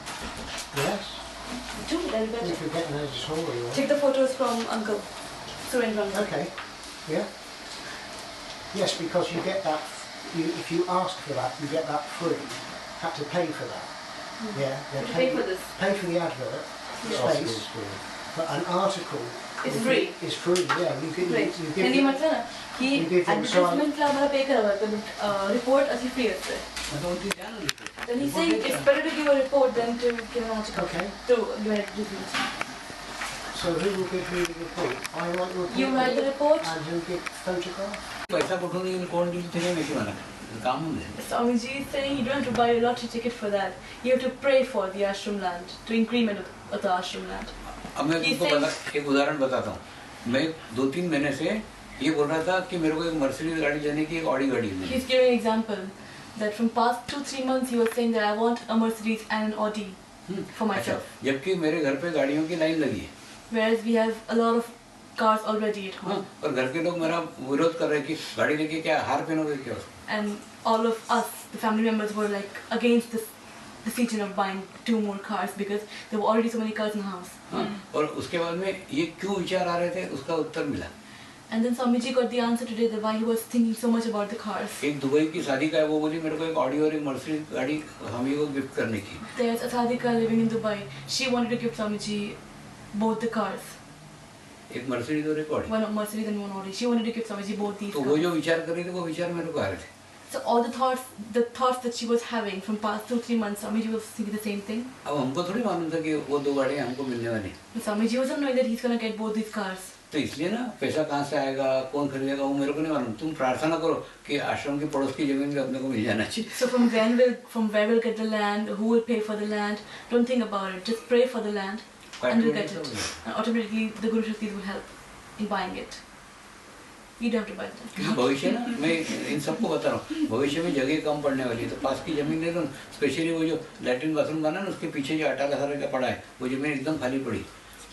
Yes. Do that better. You could get an editorial. Take the photos from Uncle Surendra. Okay. Yeah. Yes, because you get that. If you ask for that, you get that free. Have to pay for that. Yeah. Pay for this. Pay for the advert space. But an article. It's free. It's free. Yeah. You give. You give. त्यांनी म्हटलं ना की ॲडव्हर्टाइजमेंटला आम्हाला पे करावं लागतं, report अशी free असते. Then he's saying it's better to give a report than to give an article. Okay. To give an reviews. So who will give me the report? I write the report. You write the report. And who give photograph? पैसा कुठून येईल कोण देईल ते नाही मला काम होऊन जाईल. Swamiji is saying you don't have to buy a lottery ticket for that. You have to pray for the ashram land, to increment of the ashram land. अब मैं तुमको एक उदाहरण बताता हूँ. मैं 2-3 महीने से ये बोल रहा था कि मेरे को एक मर्सिडीज गाड़ी लेने की, एक ऑडी गाड़ी लेनी. He's giving an example. that from past 2-3 months he was saying that I want a Mercedes and an Audi for myself. जबकि मेरे घर पे गाड़ियों की लाइन लगी है. Whereas we have a lot of cars already at home. और घर के लोग मेरा विरोध कर रहे हैं कि गाड़ी लेके क्या हार पहनोगे क्या उसको. And all of us, the family members, were like against this decision of buying 2 more cars because there were already so many cars in the house. और उसके बाद में ये क्यों विचार आ रहे थे उसका उत्तर मिला. And then Swamiji got the answer today that why he was thinking so much about the cars. एक दुबई की शादी का है, वो बोली मेरे को एक ऑडी और एक मर्सिडीज गाड़ी हमी को गिफ्ट करने की. There's a Sadhika living in Dubai. She wanted to give Swamiji both the cars. एक मर्सिडीज और एक Audi. One Mercedes and one Audi. She wanted to give Swamiji both these तो cars. वो जो विचार कर रही थी वो विचार मेरे को आ रहे थे. So all the thoughts that she was having from past 2-3 months, Swamiji was thinking the same thing. अब हमको थोड़ी मालूम था कि वो 2 गाड़ियाँ हमको मिलने वाली. But Swamiji wasn't knowing that he's gonna get both these cars. तो इसलिए ना पैसा कहाँ से आएगा, कौन खरीदेगा, वो मेरे को नहीं मालूम. तुम प्रार्थना करो कि आश्रम की पड़ोस की जमीन भी अपने को मिल जाना चाहिए. So from where we'll get the land, who will pay for the land, don't think about it. Just pray for the land and we'll get it. And automatically the Guru Shaktis will help in buying it. You don't have to buy it. क्योंकि भविष्य ना मैं इन सबको बता रहा हूँ, भविष्य में जगह कम पड़ने वाली है, तो पास की जमीन ले लो. स्पेशली वो जो लैट्रिन बाथरूम बना ना उसके पीछे जो 18,000 का पड़ा है वो जमीन एकदम खाली पड़ी.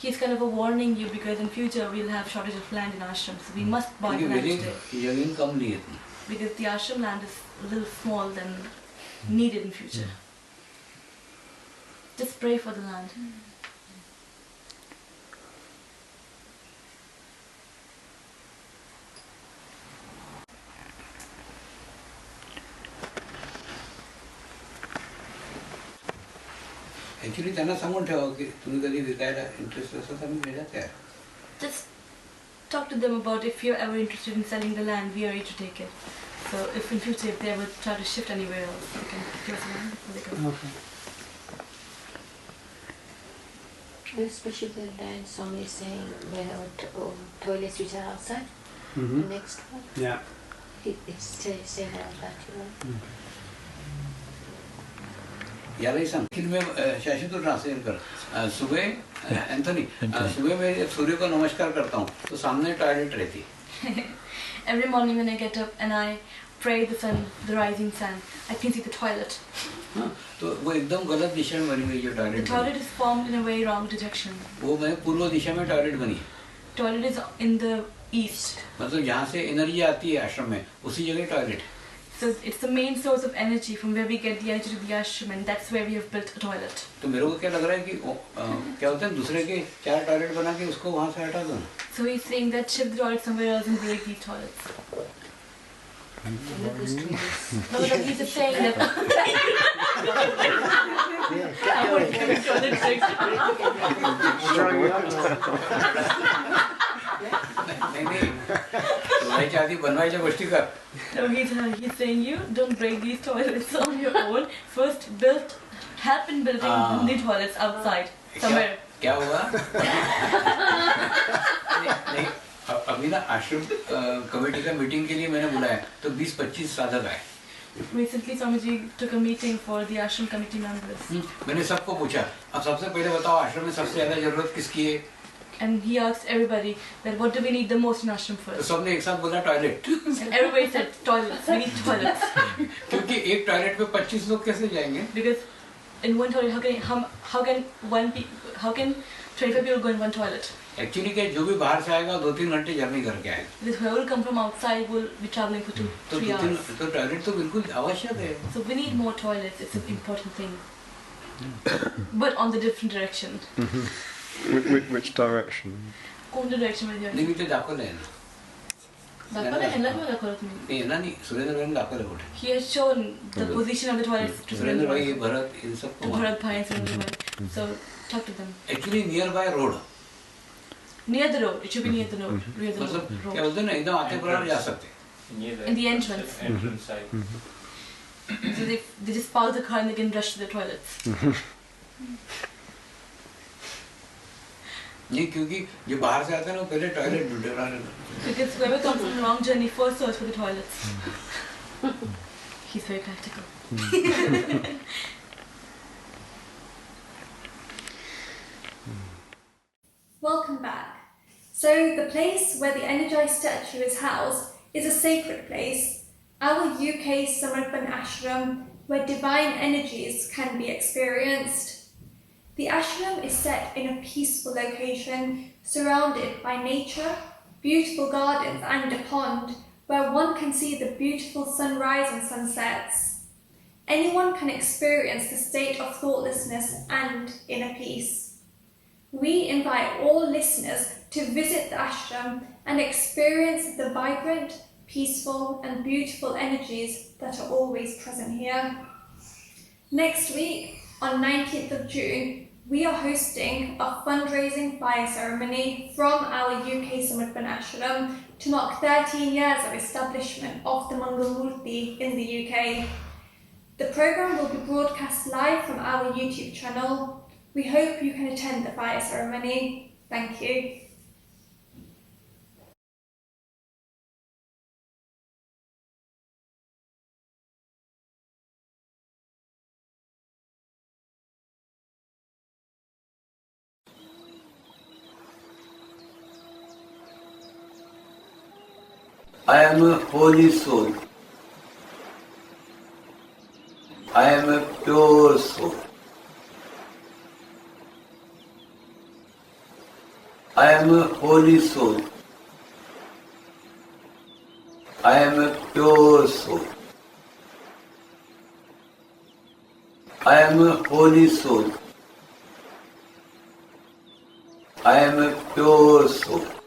He's kind of warning you because in future we'll have shortage of land in ashram, so we must buy the land today. जमीन कम ली है इतनी. Because the ashram land is a little small than needed in future. Just pray for the land. Actually त्यांना सांगून ठेवा की तुम्ही कधी विकायला इंटरेस्ट असेल तर मी द्यायला तयार. Just talk to them about if you're ever interested in selling the land, we are ready to take it. So if in future if they ever try to shift anywhere else, they can give us land before they go. Okay. Especially the land song is saying where our toilets which are outside. Mm-hmm. The next one. Yeah. It's saying about that, you know. यालाही सांग. Film में शाशी तो translate कर. सुबह Anthony सुबह मैं जब सूर्य को नमस्कार करता हूँ तो सामने टॉयलेट रहती है. Every morning when I get up and I pray the sun, the rising sun, I can see the toilet. तो वो एकदम गलत दिशा में बनी हुई जो The toilet. toilet is formed in a very wrong direction. वो मैं पूर्व दिशा में टॉयलेट बनी. Toilet is in the east. मतलब जहाँ से एनर्जी आती है आश्रम में उसी जगह toilet. So it's the main source of energy from where we get the energy to the ashram, and that's where we have built a toilet. तो मेरे को क्या लग रहा है कि क्या होता है दूसरे के 4 टॉयलेट बना के उसको वहाँ से हटा दो. So he's saying that shift the toilet somewhere else and break these toilets. Look who's doing this. No, but he's just saying that. Yeah, I want to get a toilet fixed. नहीं धुवायच्या आधी बनवायच्या गोष्टी कर. So he's saying you don't break these toilets on your own. First help in building the toilets outside somewhere. क्या हुआ? नहीं अभी ना आश्रम कमेटी का मीटिंग के लिए मैंने बुलाया तो 20-25 साधक आए. Recently, Swamiji took a meeting for the ashram committee members. मैंने सबको पूछा अब सबसे पहले बताओ आश्रम में सबसे ज्यादा जरूरत किसकी है. And he asked everybody that what do we need the most in ashram तो first. सबने एक साथ बोला toilet. And everybody said toilets. We need toilets. क्योंकि एक टॉयलेट पे 25 लोग कैसे जाएंगे. Because in one toilet, how can 25 people go in one toilet? Actually क्या जो भी बाहर से आएगा 2-3 घंटे जर्नी करके आएगा. Because whoever will come from outside will be traveling for 2-3 hours. तो टॉयलेट तो बिल्कुल आवश्यक है. So we need more toilets. It's an important thing. But on the different direction. Which direction? On the direction where नाही you're. मी ते दाखवलं आहे ना. नाही ना नाही सुरेंद्र भाई ने दाखवलं कुठे. He has shown the position of the toilets to Surendra Surendra भाई Bhai. भरत इन सबको. To Bharat Bhai and Surendra Bhai. So talk to them. Actually near by road. Near the road. It should be near the road. Near the मतलब क्या road. बोलते हैं ना एकदम आते पर जा सकते. In the entrance. So they just park the car and they can rush to the toilets. नहीं क्योंकि जो बाहर से आते हैं ना वो पहले टॉयलेट ढूंढे रहा है. Because whoever comes on the wrong journey first search for the toilets. He's very practical. Welcome back. So the place where the Energized statue is housed is a sacred place, our UK Samarpan Ashram, where divine energies can be experienced. The ashram is set in a peaceful location, surrounded by nature, beautiful gardens and a pond, where one can see the beautiful sunrise and sunsets. Anyone can experience the state of thoughtlessness and inner peace. We invite all listeners to visit the ashram and experience the vibrant, peaceful and beautiful energies that are always present here. Next week, on 19th of June, we are hosting a fundraising fire ceremony from our UK Samarpan Ashram to mark 13 years of establishment of the Mangal Murti in the UK. The programme will be broadcast live from our YouTube channel. We hope you can attend the fire ceremony. Thank you. I am a holy soul. I am a pure soul. I am a holy soul. I am a pure soul. I am a holy soul. I am a pure soul.